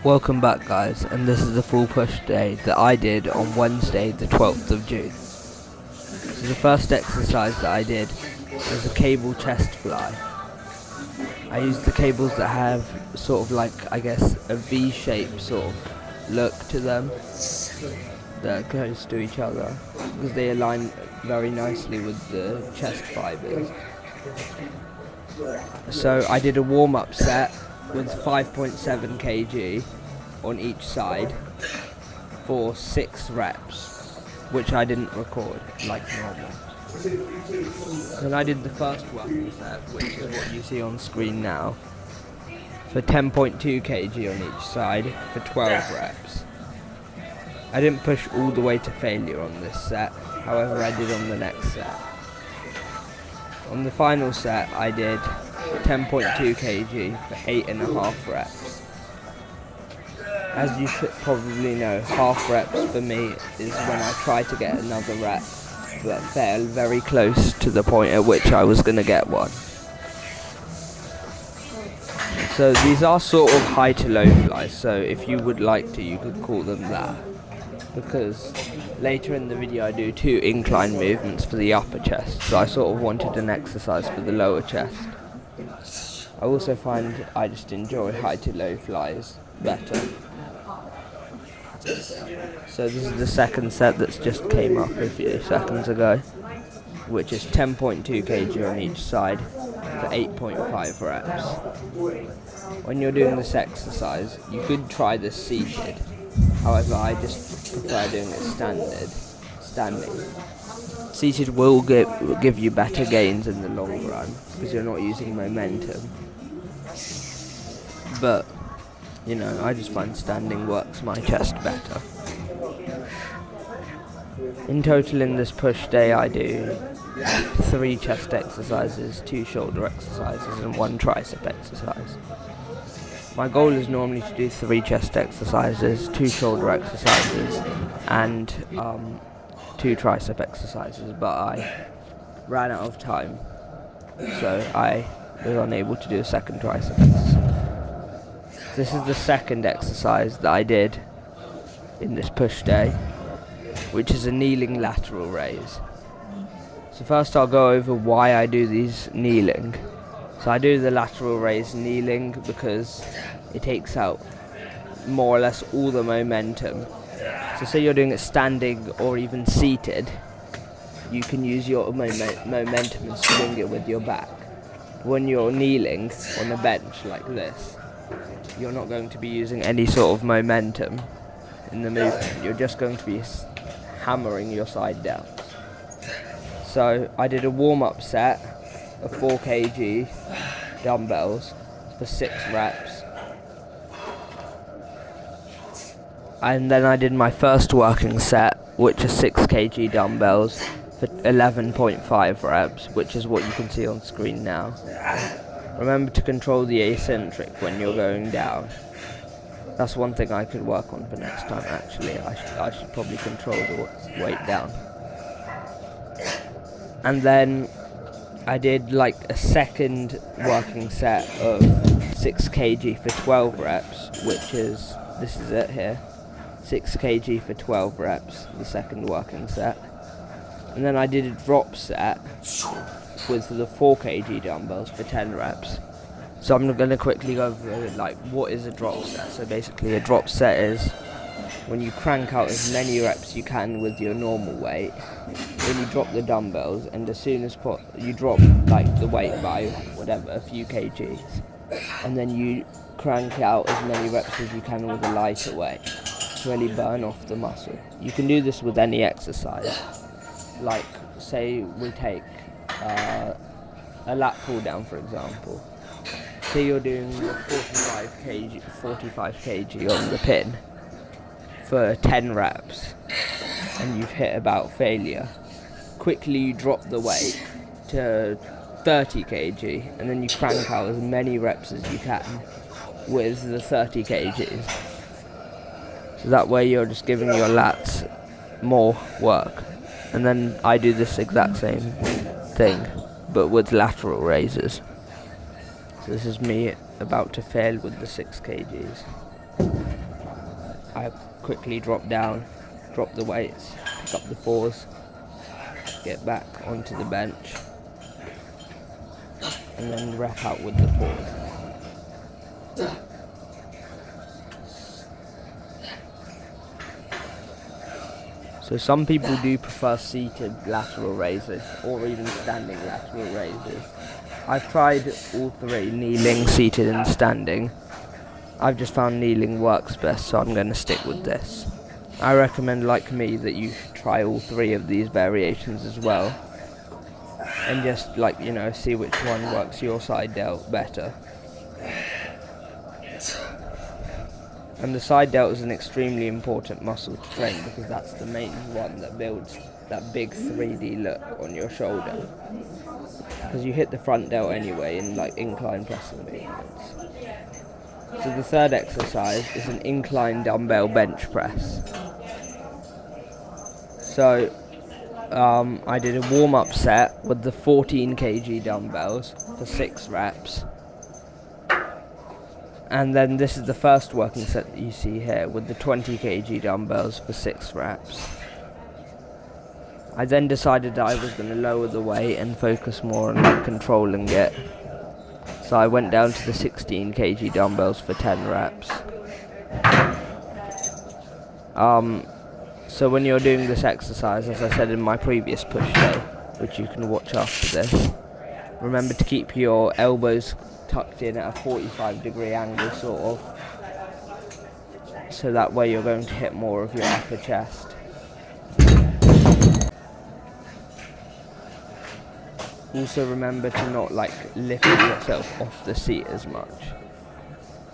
Welcome back guys, and this is the full push day that I did on Wednesday the 12th of June. So the first exercise that I did was a cable chest fly. I used the cables that have sort of like, I guess, a V-shape sort of look to them. They're close to each other because they align very nicely with the chest fibers. So I did a warm-up set with 5.7 kg on each side for 6 reps, which I didn't record like normal. Then I did the first working set, which is what you see on screen now, for 10.2 kg on each side for 12 reps. I didn't push all the way to failure on this set, however I did on the next set. On the final set I did 10.2 kg for 8.5 reps. As you should probably know, half reps for me is when I try to get another rep but fail very close to the point at which I was going to get one. So these are sort of high to low flies, so if you would like to, you could call them that, because later in the video I do 2 incline movements for the upper chest, so I sort of wanted an exercise for the lower chest. I also find I just enjoy high to low flies better. So this is the second set that's just came up a few seconds ago, which is 10.2 kg on each side for 8.5 reps. When you're doing this exercise, you could try this seated. However, I just prefer doing it standing. Seated will give you better gains in the long run because you're not using momentum. But, you know, I just find standing works my chest better. In total in this push day I do 3 chest exercises, 2 shoulder exercises and 1 tricep exercise. My goal is normally to do 3 chest exercises, 2 shoulder exercises and 2 tricep exercises, but I ran out of time, so I was unable to do a second tricep exercise. This is the second exercise that I did in this push day, which is a kneeling lateral raise. So first I'll go over why I do these kneeling. So I do the lateral raise kneeling because it takes out more or less all the momentum. So say you're doing it standing or even seated, you can use your momentum and swing it with your back. When you're kneeling on a bench like this, you're not going to be using any sort of momentum in the movement. You're just going to be hammering your side down. So I did a warm-up set of 4 kg dumbbells for 6 reps. And then I did my first working set, which is 6 kg dumbbells for 11.5 reps, which is what you can see on screen now. Remember to control the eccentric when you're going down. That's one thing I could work on for next time actually. I should probably control the weight down. And then I did like a second working set of 6 kg for 12 reps, which is, this is it here, 6 kg for 12 reps, the second working set. And then I did a drop set with the 4 kg dumbbells for 10 reps. So I'm going to quickly go over like what is a drop set. So basically a drop set is when you crank out as many reps you can with your normal weight, then you drop the dumbbells, and as soon as you drop like the weight by whatever, a few kgs, and then you crank out as many reps as you can with a lighter weight to really burn off the muscle. You can do this with any exercise. Like say we take a lat pull down for example. Say you're doing 45 kg on the pin for 10 reps and you've hit about failure. Quickly you drop the weight to 30 kg and then you crank out as many reps as you can with the 30 kgs. So that way you're just giving your lats more work. And then I do this exact same thing but with lateral raises. So this is me about to fail with the 6 kgs. I quickly drop down, drop the weights, pick up the fours, get back onto the bench, and then rep out with the fours. So some people do prefer seated lateral raises or even standing lateral raises. I've tried all three, kneeling, seated and standing. I've just found kneeling works best, so I'm going to stick with this. I recommend, like me, that you should try all three of these variations as well. And just, see which one works your side delt better. And the side delt is an extremely important muscle to train because that's the main one that builds that big 3D look on your shoulder. Because you hit the front delt anyway in incline pressing movements. So the third exercise is an incline dumbbell bench press. So I did a warm-up set with the 14 kg dumbbells for 6 reps. And then this is the first working set that you see here with the 20 kg dumbbells for 6 reps. I then decided that I was going to lower the weight and focus more on controlling it. So I went down to the 16 kg dumbbells for 10 reps. So when you're doing this exercise, as I said in my previous push day, which you can watch after this, remember to keep your elbows tucked in at a 45-degree angle, sort of. So that way you're going to hit more of your upper chest. Also remember to not lift yourself off the seat as much,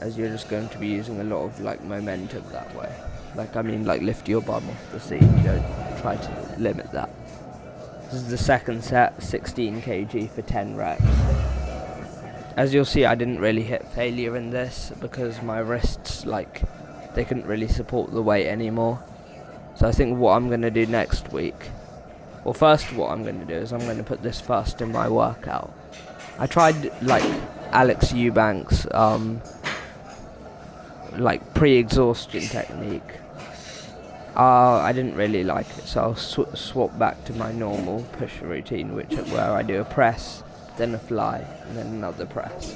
as you're just going to be using a lot of momentum that way. Lift your bum off the seat. Don't try to limit that. This is the second set, 16 kg for 10 reps. As you'll see, I didn't really hit failure in this because my wrists, they couldn't really support the weight anymore. So I think what I'm going to do next week, first what I'm going to do is I'm going to put this first in my workout. I tried Alex Eubanks pre-exhaustion technique. I didn't really like it, so I'll swap back to my normal push routine, where I do a press, then a fly, and then another press.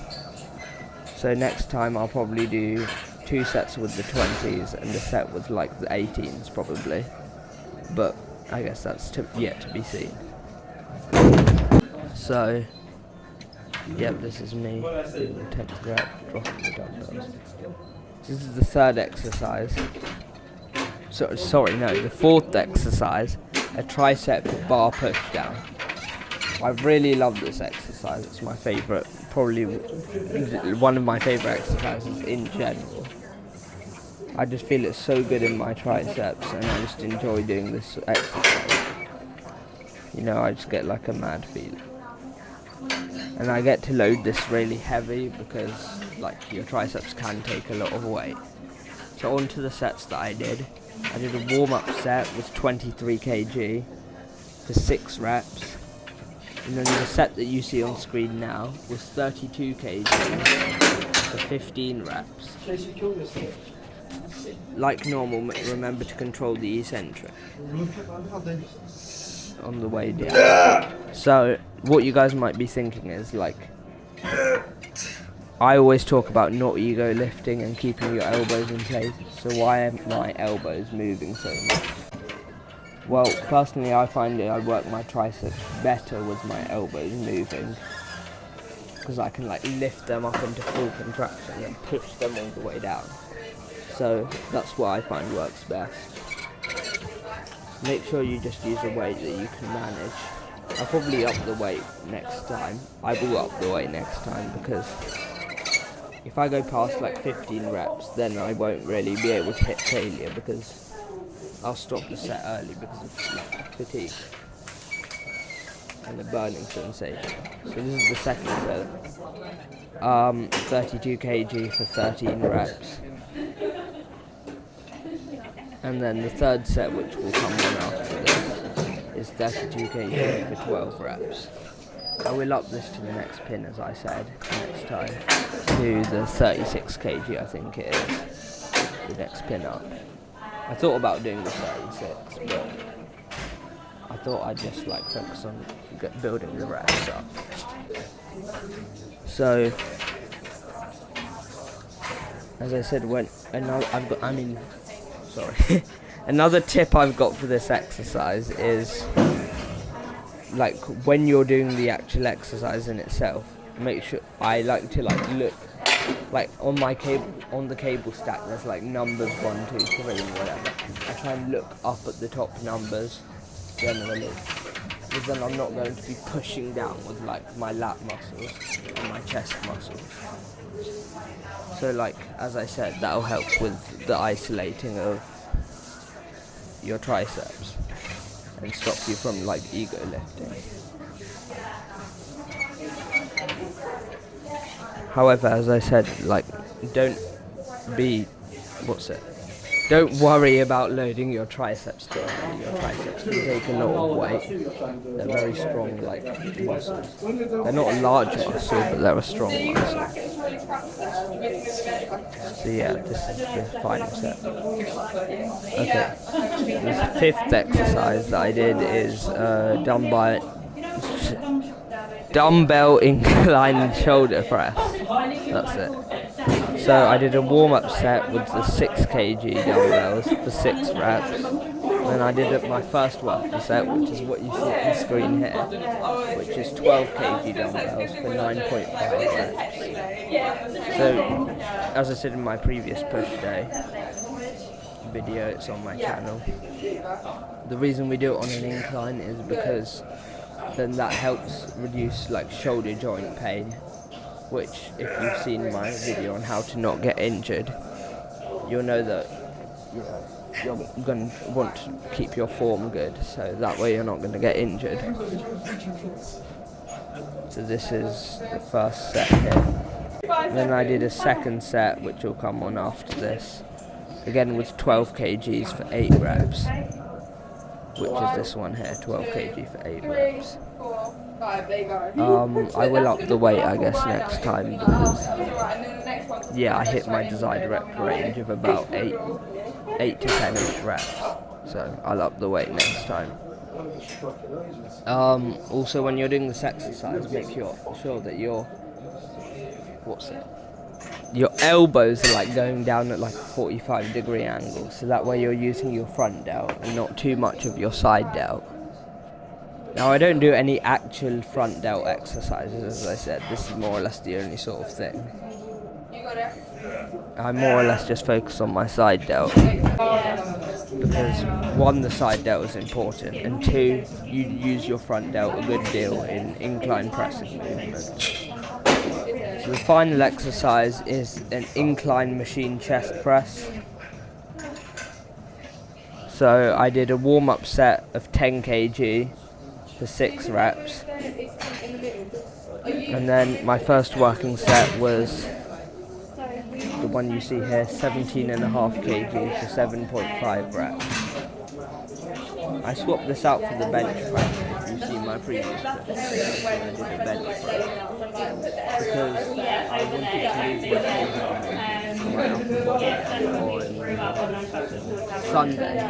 So next time I'll probably do 2 sets with the 20s and a set with the 18s probably. But I guess that's yet to be seen. So, this is me doing the 10th rep, dropping the dumbbells. This is the third exercise. The fourth exercise, a tricep bar push down. I really love this exercise. It's my favourite, probably one of my favourite exercises in general. I just feel it's so good in my triceps, and I just enjoy doing this exercise. I just get a mad feeling. And I get to load this really heavy because your triceps can take a lot of weight. So on to the sets that I did. I did a warm-up set with 23 kg for 6 reps. And then the set that you see on screen now was 32 kg for 15 reps. Like normal, remember to control the eccentric on the way down. So what you guys might be thinking is I always talk about not ego lifting and keeping your elbows in place, so why are my elbows moving so much? Well, personally I find I work my triceps better with my elbows moving, because I can lift them up into full contraction and push them all the way down. So that's what I find works best. Make sure you just use a weight that you can manage. I'll probably up the weight next time. I will up the weight next time because if I go past 15 reps, then I won't really be able to hit failure because I'll stop the set early because of fatigue and the burning sensation. So this is the second set. 32 kg for 13 reps. And then the third set, which will come on after this, is 32 kg for 12 reps. I will up this to the next pin, as I said, next time, to the 36 kg, I think it is. the next pin up. I thought about doing the 36, but I thought I'd just like focus on building the reps up. So, as I said, another tip I've got for this exercise is, like, when you're doing the actual exercise in itself, make sure I like to look like on the cable stack. There's like numbers 1, 2, 3, and whatever. I try and look up at the top numbers generally, because then I'm not going to be pushing down with like my lat muscles and my chest muscles. So, like, as I said, that'll help with the isolating of your triceps and stop you from like ego lifting. However, as I said, like, don't worry about loading your triceps too early. Your triceps can take a lot of weight. They're very strong, like, muscles. They're not a large muscle, but they're a strong muscle. So yeah, this is the final set. Okay, the fifth exercise that I did is dumbbell incline shoulder press. That's it. So I did a warm-up set with the 6 kg dumbbells for 6 reps. Then I did my first working set, which is what you see on the screen here, which is 12 kg dumbbells for 9.5 reps. So, as I said in my previous push day video, it's on my channel. The reason we do it on an incline is because then that helps reduce like shoulder joint pain, which, if you've seen my video on how to not get injured, you'll know that you're going to want to keep your form good, so that way you're not going to get injured. So this is the first set here. Then I did a second set, which will come on after this, again with 12 kgs for 8 reps, which is this one here, 12 kg for 8 reps. I will up the weight, I guess, next time, because I hit my desired rep range of about 8 to 10ish reps, so I'll up the weight next time. Also, when you're doing this exercise, make sure that your elbows are like going down at like a 45-degree angle, so that way you're using your front delt and not too much of your side delt. Now, I don't do any actual front delt exercises, as I said. This is more or less the only sort of thing. I more or less just focus on my side delt, because 1, the side delt is important, and 2, you use your front delt a good deal in incline pressing movements. So the final exercise is an incline machine chest press. So I did a warm-up set of 10 kg for 6 reps, and then my first working set was the one you see here, 17.5 kg for 7.5 reps. I swapped this out for the bench press. If you've seen my previous press, I did a bench press because I wanted to lose my upper body on Sunday. I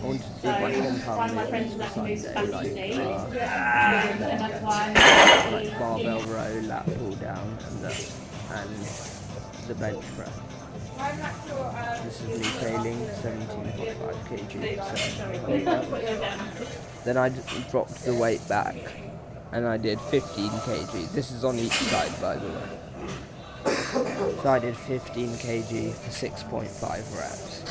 wanted to do my compound movements for Sunday, like barbell row, lat pull down, and the bench press. This is me failing 17.5 kg. Then I dropped the weight back and I did 15 kg. This is on each side, by the way. So I did 15 kg for 6.5 reps.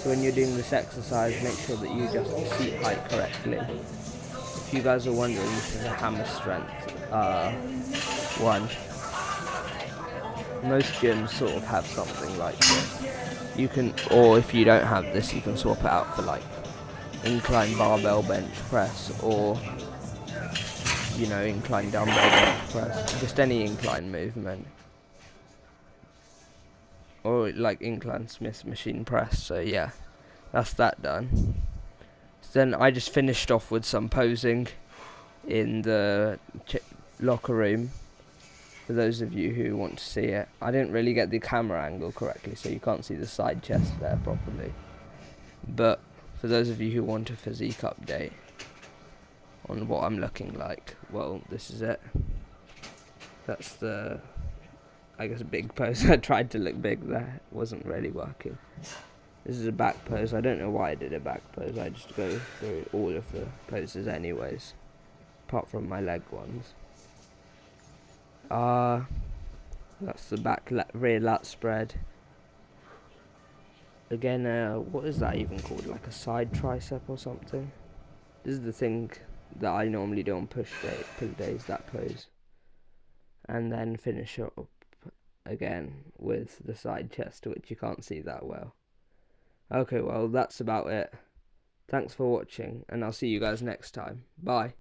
So when you're doing this exercise, make sure that you adjust the seat height correctly. If you guys are wondering, this is a hammer strength one. Most gyms sort of have something like this. You can, or if you don't have this, you can swap it out for like incline barbell bench press, or incline dumbbell bench press, just any incline movement, or like incline Smith machine press. So yeah, that's that done. So then I just finished off with some posing in the locker room. for those of you who want to see it. I didn't really get the camera angle correctly, so you can't see the side chest there properly. But for those of you who want a physique update on what I'm looking like, well, this is it. That's the, I guess, big pose. I tried to look big there, it wasn't really working. This is a back pose. I don't know why I did a back pose. I just go through all of the poses anyways, apart from my leg ones. That's the back rear lat spread. Again, what is that even called? Like a side tricep or something? This is the thing that I normally do on pull days, that pose. And then finish up again with the side chest, which you can't see that well. Okay, well, that's about it. Thanks for watching, and I'll see you guys next time. Bye.